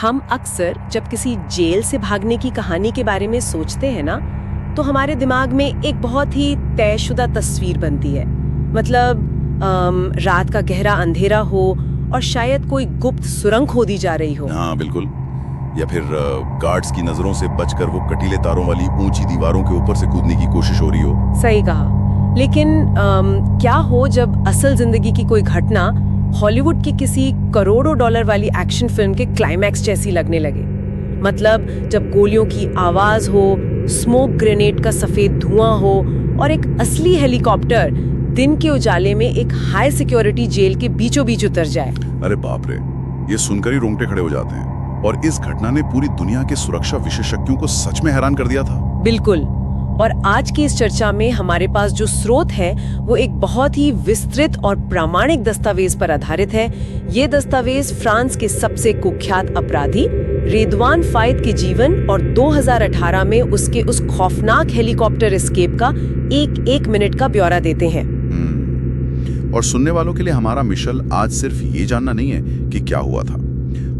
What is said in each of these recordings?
हम अक्सर जब किसी जेल से भागने की कहानी के बारे में सोचते हैं ना, तो हमारे दिमाग में एक बहुत ही तयशुदा तस्वीर बनती है। मतलब रात का गहरा अंधेरा हो और शायद कोई गुप्त सुरंग खोदी जा रही हो। हाँ बिल्कुल। या फिर गार्ड्स की नजरों से बचकर वो कटीले तारों वाली ऊंची दीवारों के ऊपर से कूदने की कोशिश हो रही हो। सही कहा। लेकिन क्या हो जब असल जिंदगी की कोई घटना हॉलीवुड की किसी करोड़ों डॉलर वाली एक्शन फिल्म के क्लाइमैक्स जैसी लगने लगे। मतलब जब गोलियों की आवाज हो, स्मोक ग्रेनेड का सफेद धुआं हो और एक असली हेलीकॉप्टर दिन के उजाले में एक हाई सिक्योरिटी जेल के बीचों बीच उतर जाए। अरे बाप रे, ये सुनकर ही रोंगटे खड़े हो जाते हैं। और इस घटना ने पूरी दुनिया के सुरक्षा विशेषज्ञों को सच में हैरान कर दिया था। बिल्कुल। और आज की इस चर्चा में हमारे पास जो स्रोत है वो एक बहुत ही विस्तृत और प्रामाणिक दस्तावेज पर आधारित है। ये दस्तावेज फ्रांस के सबसे कुख्यात अपराधी रेदवान फायद के जीवन और 2018 में उसके उस खौफनाक हेलीकॉप्टर एस्केप का एक मिनट का ब्यौरा देते हैं। और सुनने वालों के लिए हमारा मिशन आज सिर्फ ये जानना नहीं है कि क्या हुआ था,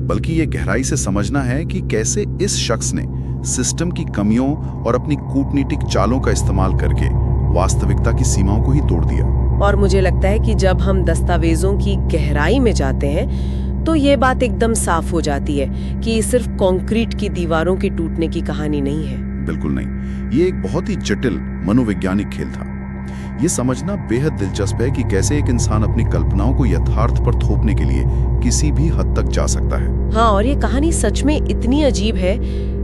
बल्कि ये गहराई से समझना है कि कैसे इस शख्स ने सिस्टम की कमियों और अपनी कूटनीतिक चालों का इस्तेमाल करके वास्तविकता की सीमाओं को ही तोड़ दिया। और मुझे लगता है कि जब हम दस्तावेजों की गहराई में जाते हैं तो ये बात एकदम साफ हो जाती है कि सिर्फ कंक्रीट की दीवारों के टूटने की कहानी नहीं है। बिल्कुल नहीं, ये एक बहुत ही जटिल मनोवैज्ञानिक खेल था। ये समझना बेहद दिलचस्प है कि कैसे एक इंसान अपनी कल्पनाओं को यथार्थ पर थोपने के लिए किसी भी हद तक जा सकता है। हाँ, और ये कहानी सच में इतनी अजीब है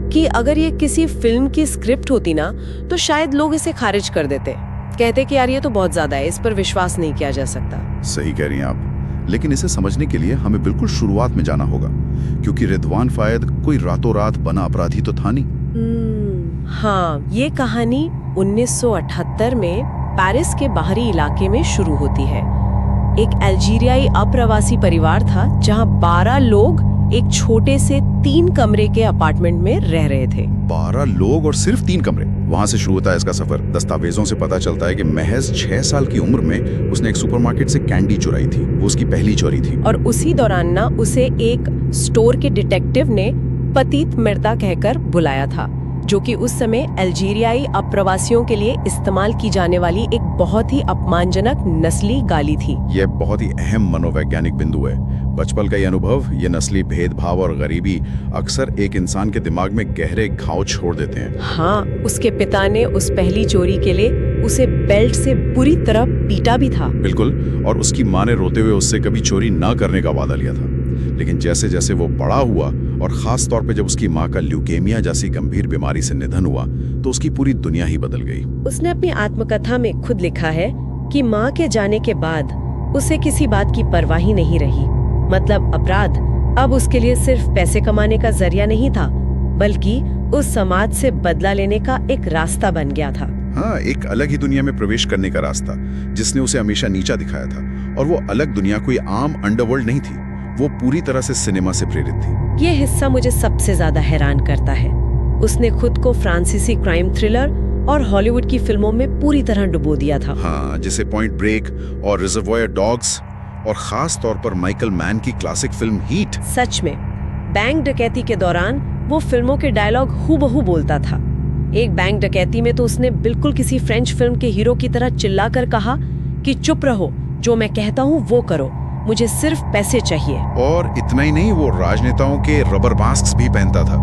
कि अगर ये किसी फिल्म की स्क्रिप्ट होती ना तो शायद लोग इसे खारिज कर देते, कहते कि यार ये तो बहुत ज्यादा है, इस पर विश्वास नहीं किया जा सकता। सही कह रही हैं आप। लेकिन इसे समझने के लिए हमें बिल्कुल शुरुआत में जाना होगा, क्योंकि रिदवान फायद कोई रातों रात बना अपराधी तो था नहीं। हाँ, ये कहानी 1978 में पेरिस के बाहरी इलाके में शुरू होती है। एक अल्जीरियाई अप्रवासी परिवार था जहां 12 लोग एक छोटे से 3 कमरे के अपार्टमेंट में रह रहे थे। 12 लोग और सिर्फ 3 कमरे। वहां से शुरू होता है इसका सफर। दस्तावेजों से पता चलता है कि महज 6 साल की उम्र में उसने एक सुपरमार्केट से कैंडी चुराई थी। वो उसकी पहली चोरी थी। और उसी दौरान ना उसे एक स्टोर के डिटेक्टिव ने पतित मृदा कहकर बुलाया था, जो कि उस समय अल्जीरियाई अप्रवासियों के लिए इस्तेमाल की जाने वाली एक बहुत ही अपमानजनक नस्ली गाली थी। यह बहुत ही अहम मनोवैज्ञानिक बिंदु है। बचपन का ये अनुभव, ये नस्ली भेदभाव और गरीबी अक्सर एक इंसान के दिमाग में गहरे घाव छोड़ देते हैं। हाँ, उसके पिता ने उस पहली चोरी के लिए उसे बेल्ट से बुरी तरह पीटा भी था। बिल्कुल। और उसकी माँ ने रोते हुए उससे कभी चोरी ना करने का वादा लिया था। लेकिन जैसे जैसे वो बड़ा हुआ और खास तौर पे जब उसकी माँ का ल्यूकेमिया जैसी गंभीर बीमारी से निधन हुआ, तो उसकी पूरी दुनिया ही बदल गई। उसने अपनी आत्मकथा में खुद लिखा है कि माँ के जाने के बाद उसे किसी बात की परवाह ही नहीं रही। मतलब अपराध अब उसके लिए सिर्फ पैसे कमाने का जरिया नहीं था, बल्कि उस समाज से बदला लेने का एक रास्ता बन गया था। हाँ, एक अलग ही दुनिया में प्रवेश करने का रास्ता, जिसने उसे हमेशा नीचा दिखाया था। और वो अलग दुनिया कोई आम अंडरवर्ल्ड नहीं थी, वो पूरी तरह से सिनेमा से प्रेरित थी। ये हिस्सा मुझे सबसे ज्यादा हैरान करता है। उसने खुद को फ्रांसीसी क्राइम थ्रिलर और हॉलीवुड की फिल्मों में पूरी तरह डुबो दिया था। हाँ, जैसे पॉइंट ब्रेक और रिजर्वॉयर डॉग्स, और खास तौर पर माइकल मैन की क्लासिक फिल्म हीट। सच में, बैंक डकैती के दौरान वो फिल्मों के डायलॉग हूबहू बोलता था। एक बैंक डकैती में तो उसने बिल्कुल किसी फ्रेंच फिल्म के हीरो की तरह चिल्लाकर कहा कि चुप रहो, जो मैं कहता हूँ वो करो, मुझे सिर्फ पैसे चाहिए। और इतना ही नहीं, वो राजनेताओं के रबर मास्क भी पहनता था,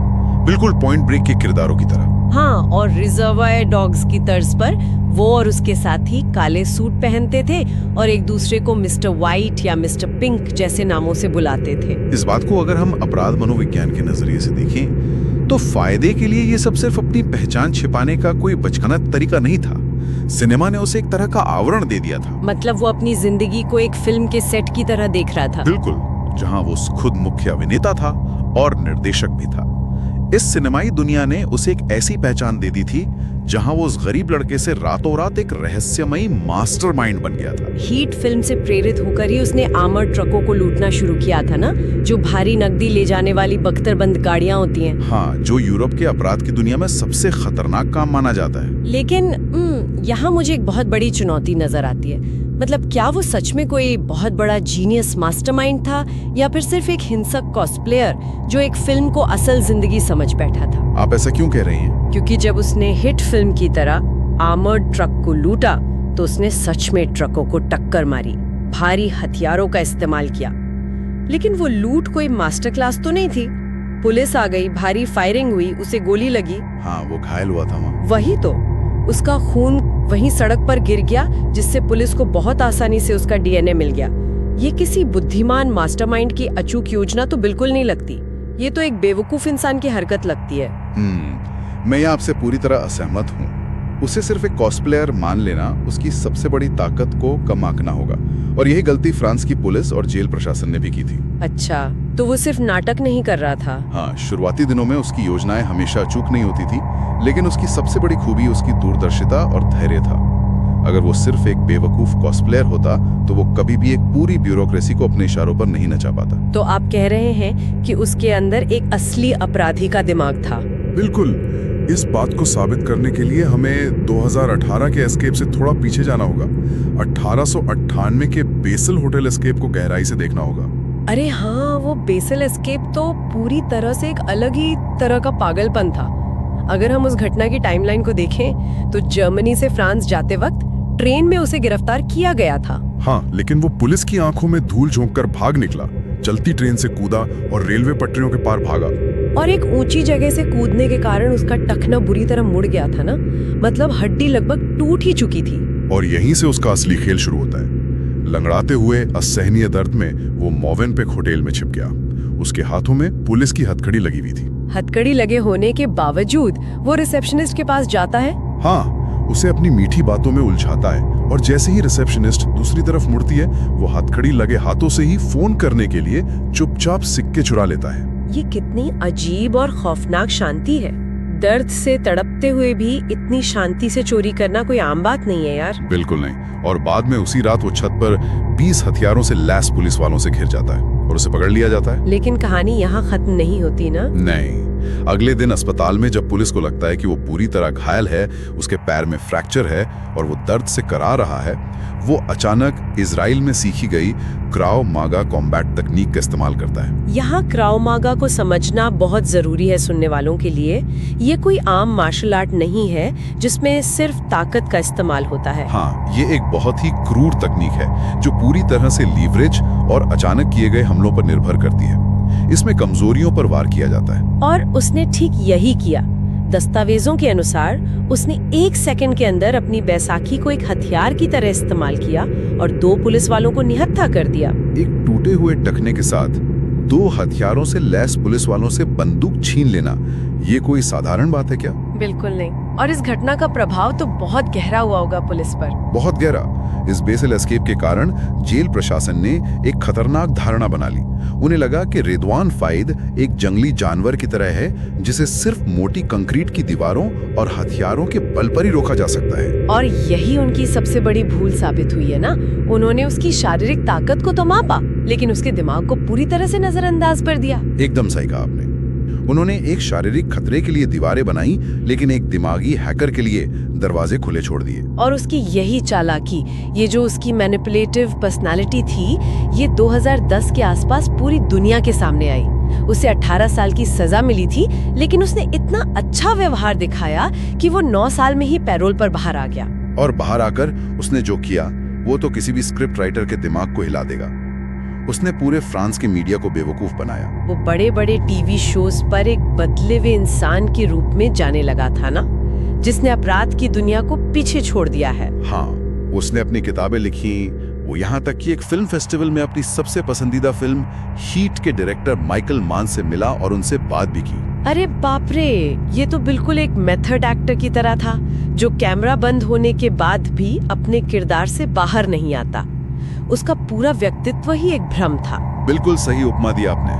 बिल्कुल पॉइंट ब्रेक के किरदारों की तरह। हाँ, और रिजर्वायर डॉग्स की तर्ज पर वो और उसके साथी काले सूट पहनते थे और एक दूसरे को मिस्टर वाइट या मिस्टर पिंक जैसे नामों से बुलाते थे। इस बात को अगर हम अपराध मनोविज्ञान के नजरिए से देखें तो फायदे के लिए ये सब सिर्फ अपनी पहचान छिपाने का कोई बचकाना तरीका नहीं था। सिनेमा ने उसे एक तरह का आवरण दे दिया था। मतलब वो अपनी जिंदगी को एक फिल्म के सेट की तरह देख रहा था। बिल्कुल, जहां वो खुद मुख्य अभिनेता था और निर्देशक भी था। इस सिनेमाई दुनिया ने उसे एक ऐसी पहचान दे दी थी जहां वो उस गरीब लड़के से रातों रात एक रहस्यमयी मास्टरमाइंड बन गया था। हीट फिल्म से प्रेरित होकर ही उसने आर्मर्ड ट्रकों को लूटना शुरू किया था ना, जो भारी नकदी ले जाने वाली बख्तरबंद गाड़ियां होती हैं। हाँ, जो यूरोप के अपराध की दुनिया में सबसे खतरनाक काम माना जाता है। लेकिन यहाँ मुझे एक बहुत बड़ी चुनौती नजर आती है। मतलब क्या वो सच में कोई बहुत बड़ा जीनियस मास्टरमाइंड था या फिर सिर्फ एक हिंसक कॉस्प्लेयर जो एक फिल्म को असल जिंदगी समझ बैठा था? आप ऐसा क्यों कह रही हैं? क्योंकि जब उसने हिट फिल्म की तरह आर्मर्ड ट्रक को लूटा तो उसने सच में ट्रकों को टक्कर मारी, भारी हथियारों का इस्तेमाल किया। लेकिन वो लूट कोई मास्टर क्लास तो नहीं थी। पुलिस आ गई, भारी फायरिंग हुई, उसे गोली लगी। हाँ, वो घायल हुआ था वहाँ। वही तो, उसका खून वहीं सड़क पर गिर गया, जिससे पुलिस को बहुत आसानी से उसका डीएनए मिल गया। ये किसी बुद्धिमान मास्टरमाइंड की अचूक योजना तो बिल्कुल नहीं लगती। ये तो एक बेवकूफ इंसान की हरकत लगती है। मैं यहाँ आपसे पूरी तरह असहमत हूँ। उसे सिर्फ एक कॉस्प्लेयर मान लेना उसकी सबसे बड़ी ताकत को कम आंकना होगा, और यही गलती फ्रांस की पुलिस और जेल प्रशासन ने भी की थी। अच्छा, तो वो सिर्फ नाटक नहीं कर रहा था? हाँ, शुरुआती दिनों में उसकी योजनाएं हमेशा अचूक नहीं होती थी, लेकिन उसकी सबसे बड़ी खूबी उसकी दूरदर्शिता और धैर्य था। अगर वो सिर्फ एक बेवकूफ कॉस्प्लेयर होता तो वो कभी भी एक पूरी ब्यूरोक्रेसी को अपने इशारों पर नहीं नचा पाता। तो आप कह रहे हैं कि उसके अंदर एक असली अपराधी का दिमाग था? बिल्कुल। इस बात को साबित करने के लिए हमें 2018 के एस्केप से थोड़ा पीछे जाना होगा। 1898 के बेसल होटल एस्केप को गहराई से देखना होगा। अरे हाँ, वो बेसल एस्केप तो पूरी तरह से एक अलग ही तरह का पागलपन था। अगर हम उस घटना की टाइमलाइन को देखें तो जर्मनी से फ्रांस जाते वक्त ट्रेन में उसे गिरफ्तार किया गया था। हाँ, लेकिन वो पुलिस की आंखों में धूल झोंककर भाग निकला, चलती ट्रेन से कूदा और रेलवे पटरियों के पार भागा। और एक ऊंची जगह से कूदने के कारण उसका टखना बुरी तरह मुड़ गया था ना, मतलब हड्डी लगभग टूट ही चुकी थी। और यहीं से उसका असली खेल शुरू होता है। लंगड़ाते हुए असहनीय दर्द में वो मोवेनपिक होटल में छिप गया। उसके हाथों में पुलिस की हथकड़ी लगी हुई थी। हथकड़ी लगे होने के बावजूद वो रिसेप्शनिस्ट के पास जाता है। हाँ, उसे अपनी मीठी बातों में उलझाता है, और जैसे ही रिसेप्शनिस्ट दूसरी तरफ मुड़ती है, वो हथकड़ी लगे हाथों से ही फोन करने के लिए चुपचाप सिक्के चुरा लेता है। ये कितनी अजीब और खौफनाक शांति है। दर्द से तड़पते हुए भी इतनी शांति से चोरी करना कोई आम बात नहीं है यार। बिल्कुल नहीं। और बाद में उसी रात वो छत पर 20 हथियारों से लैस पुलिस वालों से घिर जाता है और उसे पकड़ लिया जाता है। लेकिन कहानी यहाँ खत्म नहीं होती ना? नहीं। अगले दिन अस्पताल में जब पुलिस को लगता है कि वो पूरी तरह घायल है, उसके पैर में फ्रैक्चर है और वो दर्द से करा रहा है, वो अचानक इजराइल में सीखी गई क्राव मागा कॉम्बैट तकनीक का इस्तेमाल करता है। यहाँ क्राव मागा को समझना बहुत जरूरी है सुनने वालों के लिए। ये कोई आम मार्शल आर्ट नहीं है जिसमें सिर्फ ताकत का इस्तेमाल होता है। हाँ, ये एक बहुत ही क्रूर तकनीक है जो पूरी तरह से लीवरेज और अचानक किए गए हमलों पर निर्भर करती है। इसमें कमजोरियों पर वार किया जाता है। और उसने ठीक यही किया। दस्तावेजों के अनुसार उसने 1 सेकंड के अंदर अपनी बैसाखी को एक हथियार की तरह इस्तेमाल किया और 2 पुलिस वालों को निहत्था कर दिया। एक टूटे हुए टखने के साथ 2 हथियारों से लैस पुलिस वालों से बंदूक छीन लेना, ये कोई साधारण बात है क्या? बिल्कुल नहीं। और इस घटना का प्रभाव तो बहुत गहरा हुआ होगा पुलिस पर। बहुत गहरा। इस बेसल एस्केप के कारण जेल प्रशासन ने एक खतरनाक धारणा बना ली। उन्हें लगा कि रिदवान फाइद एक जंगली जानवर की तरह है जिसे सिर्फ मोटी कंक्रीट की दीवारों और हथियारों के बल पर ही रोका जा सकता है। और यही उनकी सबसे बड़ी भूल साबित हुई है ना। उन्होंने उसकी शारीरिक ताकत को तो मापा, लेकिन उसके दिमाग को पूरी तरह से नजरअंदाज कर दिया। एकदम सही कहा आपने। उन्होंने एक शारीरिक खतरे के लिए दीवारें बनाई, लेकिन एक दिमागी हैकर के लिए दरवाजे खुले छोड़ दिए। और उसकी यही चालाकी, ये जो उसकी मैनिपुलेटिव पर्सनालिटी थी, ये 2010 के आसपास पूरी दुनिया के सामने आई। उसे 18 साल की सजा मिली थी, लेकिन उसने इतना अच्छा व्यवहार दिखाया कि वो 9 साल में ही पैरोल पर बाहर आ गया। और बाहर आकर उसने जो किया वो तो किसी भी स्क्रिप्ट राइटर के दिमाग को हिला देगा। उसने पूरे फ्रांस के मीडिया को बेवकूफ बनाया। वो बड़े बड़े टीवी शोज पर एक बदले हुए इंसान के रूप में जाने लगा था ना, जिसने अपराध की दुनिया को पीछे छोड़ दिया है। हाँ, उसने अपनी किताबें लिखी। वो यहाँ तक कि एक फिल्म फेस्टिवल में अपनी सबसे पसंदीदा फिल्म हीट के डायरेक्टर माइकल मान से मिला और उनसे बात भी की। अरे बाप रे, ये तो बिल्कुल एक मेथड एक्टर की तरह था, जो कैमरा बंद होने के बाद भी अपने किरदार से बाहर नहीं आता। उसका पूरा व्यक्तित्व ही एक भ्रम था। बिल्कुल सही उपमा दी आपने।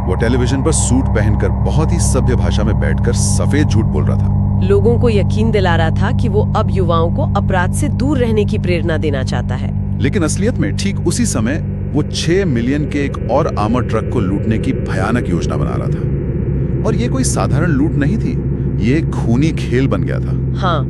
वो टेलीविजन पर सूट पहनकर बहुत ही सभ्य भाषा में बैठकर सफेद झूठ बोल रहा था। लोगों को यकीन दिला रहा था कि वो अब युवाओं को अपराध से दूर रहने की प्रेरणा देना चाहता है। लेकिन असलियत में ठीक उसी समय वो 6 मिलियन के एक और आर्मर ट्रक को लूटने की भयानक योजना बना रहा था। और ये कोई साधारण लूट नहीं थी, ये एक खूनी खेल बन गया था। हाँ,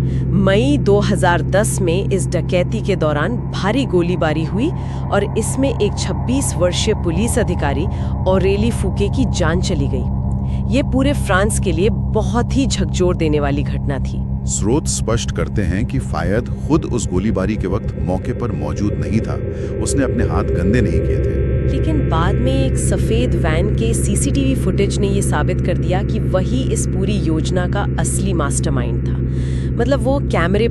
मई 2010 में इस डकैती के दौरान भारी गोलीबारी हुई और इसमें एक 26 वर्षीय पुलिस अधिकारी ऑरेली फूके की जान चली गई। ये पूरे फ्रांस के लिए बहुत ही झकझोर देने वाली घटना थी। स्रोत स्पष्ट करते हैं कि फायद खुद उस गोलीबारी के वक्त मौके पर मौजूद नहीं था। उसने अपने हाथ गंदे नहीं किए थे। लेकिन बाद में एक सफेद वैन के सीसीटीवी फुटेज ने ये साबित कर दिया कि वही इस पूरी योजना का असली मास्टरमाइंड था। मतलब वो कैमरे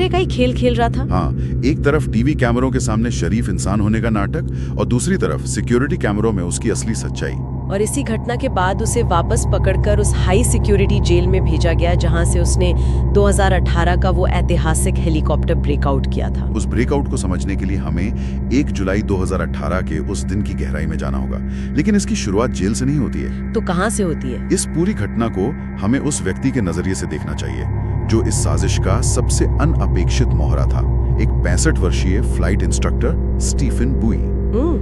का ही खेल खेल रहा था। हाँ, एक तरफ टीवी कैमरों के सामने शरीफ इंसान होने का नाटक और दूसरी तरफ सिक्योरिटी कैमरों में उसकी असली सच्चाई। और इसी घटना के बाद उसे वापस पकड़कर उस हाई सिक्योरिटी जेल में भेजा गया, जहां से उसने 2018 का वो ऐतिहासिक हेलीकॉप्टर ब्रेकआउट किया था। उस ब्रेकआउट को समझने के लिए हमें 1 जुलाई 2018 के उस दिन की गहराई में जाना होगा। लेकिन इसकी शुरुआत जेल से नहीं होती है। तो कहां से होती है? इस पूरी घटना को हमें उस व्यक्ति के नजरिए से देखना चाहिए जो इस साजिश का सबसे अनअपेक्षित मोहरा था। एक 65 वर्षीय फ्लाइट इंस्ट्रक्टर स्टीफन बुई।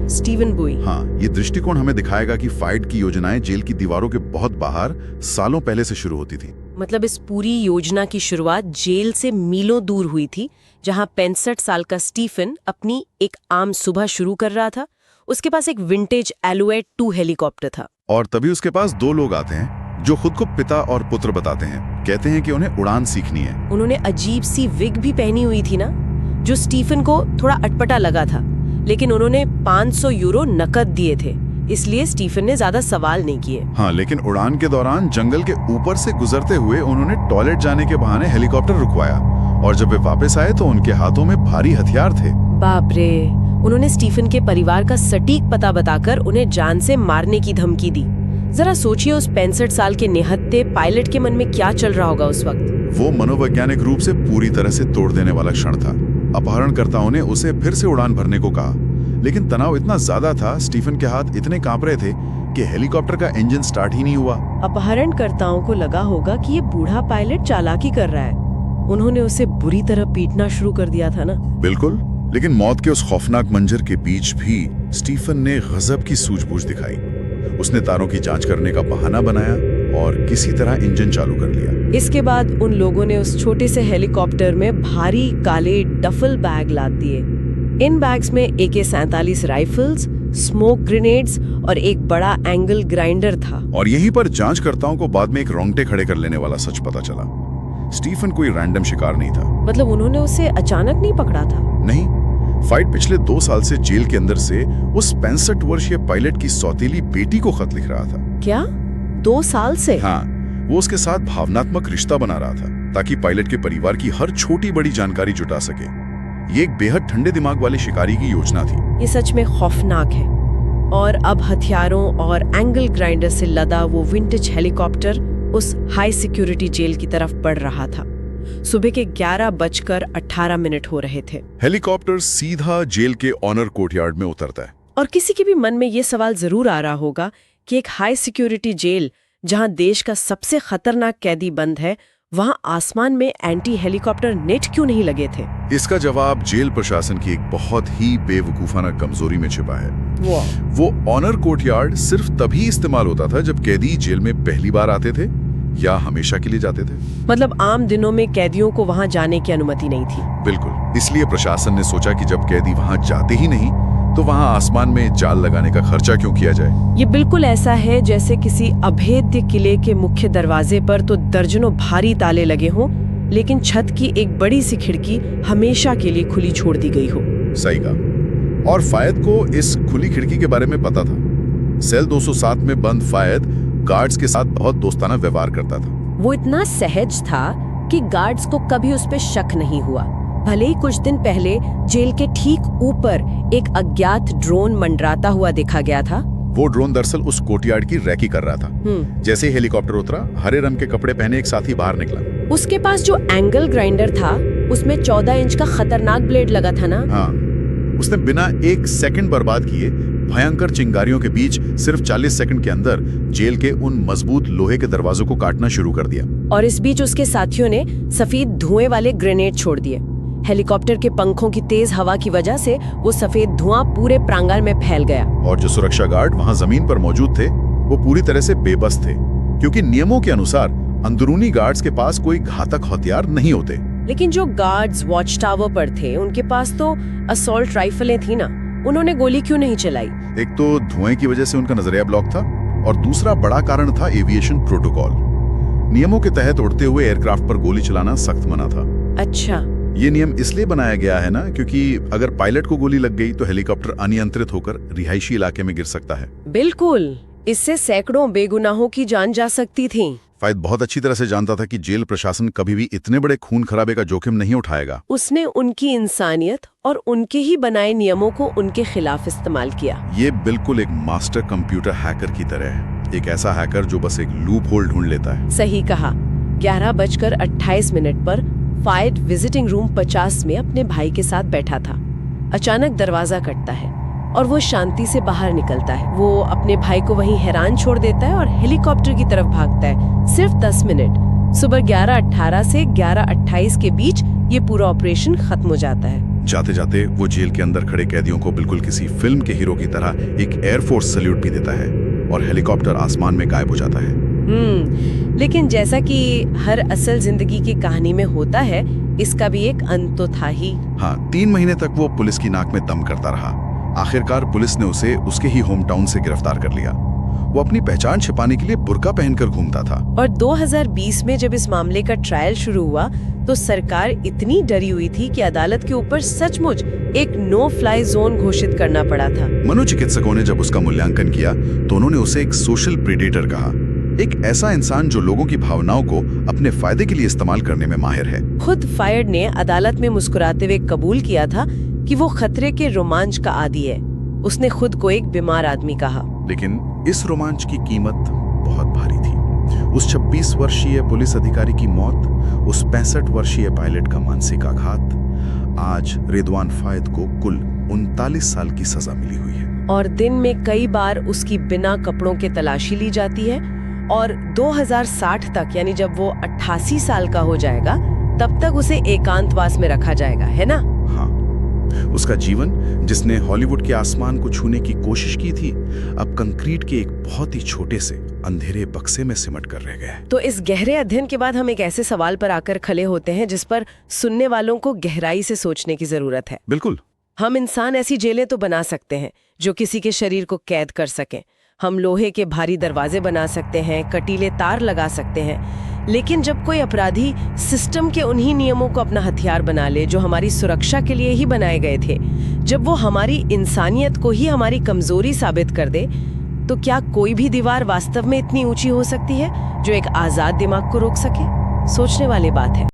स्टीवन बुई। हाँ, ये दृष्टिकोण हमें दिखाएगा कि फाइट की योजनाएं जेल की दीवारों के बहुत बाहर सालों पहले से शुरू होती थी। मतलब इस पूरी योजना की शुरुआत जेल से मीलों दूर हुई थी, जहां 65 साल का स्टीफन अपनी एक आम सुबह शुरू कर रहा था। उसके पास एक विंटेज एलुएट 2 हेलीकॉप्टर था। और तभी उसके पास 2 लोग आते हैं जो खुद को पिता और पुत्र बताते हैं। कहते हैं कि उन्हें उड़ान सीखनी है। उन्होंने अजीब सी विग भी पहनी हुई थी ना, जो स्टीफन को थोड़ा अटपटा लगा था। लेकिन उन्होंने 500 यूरो नकद दिए थे, इसलिए स्टीफन ने ज्यादा सवाल नहीं किए। हाँ, लेकिन उड़ान के दौरान जंगल के ऊपर से गुजरते हुए उन्होंने टॉयलेट जाने के बहाने हेलीकॉप्टर रुकवाया और जब वे वापस आए तो उनके हाथों में भारी हथियार थे। बाप रे! उन्होंने स्टीफन के परिवार का सटीक पता बताकर उन्हें जान से मारने की धमकी दी। जरा सोचिए उस 65 साल के निहत्थे पायलट के मन में क्या चल रहा होगा उस वक्त। वो मनोवैज्ञानिक रूप से पूरी तरह से तोड़ देने वाला क्षण था। अपहरणकर्ताओं ने उसे फिर से उड़ान भरने को कहा, लेकिन तनाव इतना ज्यादा था, स्टीफन के हाथ इतने कांप रहे थे कि हेलीकॉप्टर का इंजन स्टार्ट ही नहीं हुआ। अपहरणकर्ताओं को लगा होगा कि ये बूढ़ा पायलट चालाकी कर रहा है। उन्होंने उसे बुरी तरह पीटना शुरू कर दिया था ना। बिल्कुल, लेकिन मौत के उस खौफनाक मंजर के बीच भी स्टीफन ने गजब की सूझबूझ दिखाई। उसने तारों की जांच करने का बहाना बनाया और किसी तरह इंजन चालू कर लिया। इसके बाद उन लोगों ने उस छोटे से हेलीकॉप्टर में भारी काले डफल बैग लाद दिए। इन बैग्स में AK-47 राइफल्स, स्मोक ग्रेनेड्स और एक बड़ा एंगल ग्राइंडर था। और यहीं पर जांचकर्ताओं को बाद में एक रोंगटे खड़े कर लेने वाला सच पता चला। स्टीफन कोई रैंडम शिकार नहीं था। मतलब उन्होंने उसे अचानक नहीं पकड़ा था? नहीं, फाइट पिछले 2 साल से जेल के अंदर से उस 65 वर्षीय पायलट की सौतेली बेटी को खत लिख रहा था। क्या? 2 साल से? हाँ, वो उसके साथ भावनात्मक रिश्ता बना रहा था ताकि पायलट के परिवार की हर छोटी बड़ी जानकारी जुटा सके। ये एक बेहद ठंडे दिमाग वाले शिकारी की योजना थी। ये सच में खौफनाक है। और अब हथियारों और एंगल ग्राइंडर से लदा वो विंटेज हेलीकॉप्टर उस हाई सिक्योरिटी जेल की तरफ बढ़ रहा था। सुबह के 11:18 हो रहे थे। हेलीकॉप्टर सीधा जेल के ऑनर कोर्टयार्ड में उतरता है। और किसी के भी मन में ये सवाल जरूर आ रहा होगा कि एक हाई सिक्योरिटी जेल, जहां देश का सबसे खतरनाक कैदी बंद है, वहां आसमान में एंटी हेलीकॉप्टर नेट क्यों नहीं लगे थे? इसका जवाब जेल प्रशासन की एक बहुत ही बेवकूफाना कमजोरी में छिपा है। वो ऑनर कोर्टयार्ड सिर्फ तभी इस्तेमाल होता था जब कैदी जेल में पहली बार आते थे या हमेशा के लिए जाते थे। मतलब आम दिनों में कैदियों को वहां जाने की अनुमति नहीं थी। बिल्कुल, इसलिए प्रशासन ने सोचा कि जब कैदी वहां जाते ही नहीं तो वहां आसमान में जाल लगाने का खर्चा क्यों किया जाए। ये बिल्कुल ऐसा है जैसे किसी अभेद्य किले के मुख्य दरवाजे पर तो दर्जनों भारी ताले लगे हों, लेकिन छत की एक बड़ी सी खिड़की हमेशा के लिए खुली छोड़ दी गई हो। सही कहा। और फायद को इस खुली खिड़की के बारे में पता था। सेल 207 में बंद फायद गार्ड्स के साथ बहुत दोस्ताना व्यवहार करता था। वो इतना सहज था कि गार्ड्स को कभी उस पे शक नहीं हुआ। भले ही कुछ दिन पहले जेल के ठीक ऊपर एक अज्ञात ड्रोन मंडराता हुआ देखा गया था। वो ड्रोन दरअसल उस कोर्टयार्ड की रैकी कर रहा था। जैसे ही हेलीकॉप्टर उतरा, हरे रंग के कपड़े पहने एक साथी बाहर निकला। उसके पास जो एंगल ग्राइंडर था, उसमें 14 इंच का खतरनाक ब्लेड लगा था ना। हाँ, उसने बिना एक सेकंड बर्बाद किए भयंकर चिंगारियों के बीच सिर्फ 40 सेकंड के अंदर जेल के उन मजबूत लोहे के दरवाजों को काटना शुरू कर दिया। और इस बीच उसके साथियों ने सफेद धुएं वाले ग्रेनेड छोड़ दिए। हेलीकॉप्टर के पंखों की तेज हवा की वजह से वो सफेद धुआं पूरे प्रांगण में फैल गया। और जो सुरक्षा गार्ड वहां जमीन पर मौजूद थे, वो पूरी तरह से बेबस थे, क्योंकि नियमों के अनुसार अंदरूनी गार्ड्स के पास कोई घातक हथियार नहीं होते। लेकिन जो गार्ड्स वॉच टावर पर थे उनके पास तो असॉल्ट राइफलें थी ना, उन्होंने गोली क्यों नहीं चलाई? एक तो धुएं की वजह से उनका नजरिया ब्लॉक था और दूसरा बड़ा कारण था एविएशन प्रोटोकॉल। नियमों के तहत उड़ते हुए एयरक्राफ्ट पर गोली चलाना सख्त मना था। अच्छा, ये नियम इसलिए बनाया गया है ना क्योंकि अगर पायलट को गोली लग गई तो हेलीकॉप्टर अनियंत्रित होकर रिहायशी इलाके में गिर सकता है। बिल्कुल, इससे सैकड़ों बेगुनाहों की जान जा सकती थी। फायद बहुत अच्छी तरह से जानता था कि जेल प्रशासन कभी भी इतने बड़े खून खराबे का जोखिम नहीं उठाएगा। उसने उनकी इंसानियत और उनके ही बनाए नियमों को उनके खिलाफ इस्तेमाल किया। ये बिल्कुल एक मास्टर कंप्यूटर हैकर की तरह है, एक ऐसा हैकर जो बस एक लूप होल ढूंढ लेता है। सही कहा। 11:28 पर फायद विजिटिंग रूम 50 में अपने भाई के साथ बैठा था। अचानक दरवाजा कटता है और वो शांति से बाहर निकलता है। वो अपने भाई को वहीं हैरान छोड़ देता है और हेलीकॉप्टर की तरफ भागता है। सिर्फ 10 मिनट। सुबह 11:18 से 11:28 के बीच ये पूरा ऑपरेशन खत्म हो जाता है। जाते जाते वो जेल के अंदर खड़े कैदियों को बिल्कुल किसी फिल्म के हीरो की तरह एक एयरफोर्स सैल्यूट भी देता है और हेलीकॉप्टर आसमान में गायब हो जाता है। लेकिन जैसा कि हर असल जिंदगी की कहानी में होता है, इसका भी एक अंत तो था ही। हाँ, 3 महीने तक वो पुलिस की नाक में दम करता रहा। आखिरकार पुलिस ने उसे उसके ही होम टाउन से गिरफ्तार कर लिया। वो अपनी पहचान छिपाने के लिए बुर्का पहनकर घूमता था। और 2020 में जब इस मामले का ट्रायल शुरू हुआ तो सरकार इतनी डरी हुई थी कि अदालत के ऊपर सचमुच एक नो फ्लाई जोन घोषित करना पड़ा था। मनोचिकित्सकों ने जब उसका मूल्यांकन किया तो उन्होंने उसे एक सोशल प्रेडेटर कहा, एक ऐसा इंसान जो लोगों की भावनाओं को अपने फायदे के लिए इस्तेमाल करने में माहिर है। खुद फायर्ड ने अदालत में मुस्कुराते हुए कबूल किया था कि वो खतरे के रोमांच का आदी है। उसने खुद को एक बीमार आदमी कहा। लेकिन इस रोमांच की कीमत बहुत भारी थी। उस 26 वर्षीय पुलिस अधिकारी की मौत, उस 65 वर्षीय पायलट का मानसिक आघात। आज रिदवान फायद को कुल 39 साल की सजा मिली हुई है। और दिन में कई बार उसकी बिना कपड़ों के तलाशी ली जाती है और 2060 तक, यानी जब वो 88 साल का हो जाएगा, तब तक उसे एकांतवास में रखा जाएगा, है ना? हाँ, उसका जीवन जिसने हॉलीवुड के आसमान को छूने की कोशिश की थी, अब कंक्रीट के एक बहुत ही छोटे से अंधेरे बक्से में सिमट कर रह गया है। तो इस गहरे अध्ययन के बाद हम एक ऐसे सवाल पर आकर खड़े होते हैं जिस पर सुनने वालों को गहराई से सोचने की जरूरत है। बिल्कुल। हम इंसान ऐसी जेलें तो बना सकते हैं जो किसी के शरीर को कैद कर सकें। हम लोहे के भारी दरवाजे बना सकते हैं, कटीले तार लगा सकते हैं, लेकिन जब कोई अपराधी सिस्टम के उन्हीं नियमों को अपना हथियार बना ले जो हमारी सुरक्षा के लिए ही बनाए गए थे, जब वो हमारी इंसानियत को ही हमारी कमजोरी साबित कर दे, तो क्या कोई भी दीवार वास्तव में इतनी ऊंची हो सकती है जो एक आजाद दिमाग को रोक सके? सोचने वाली बात है।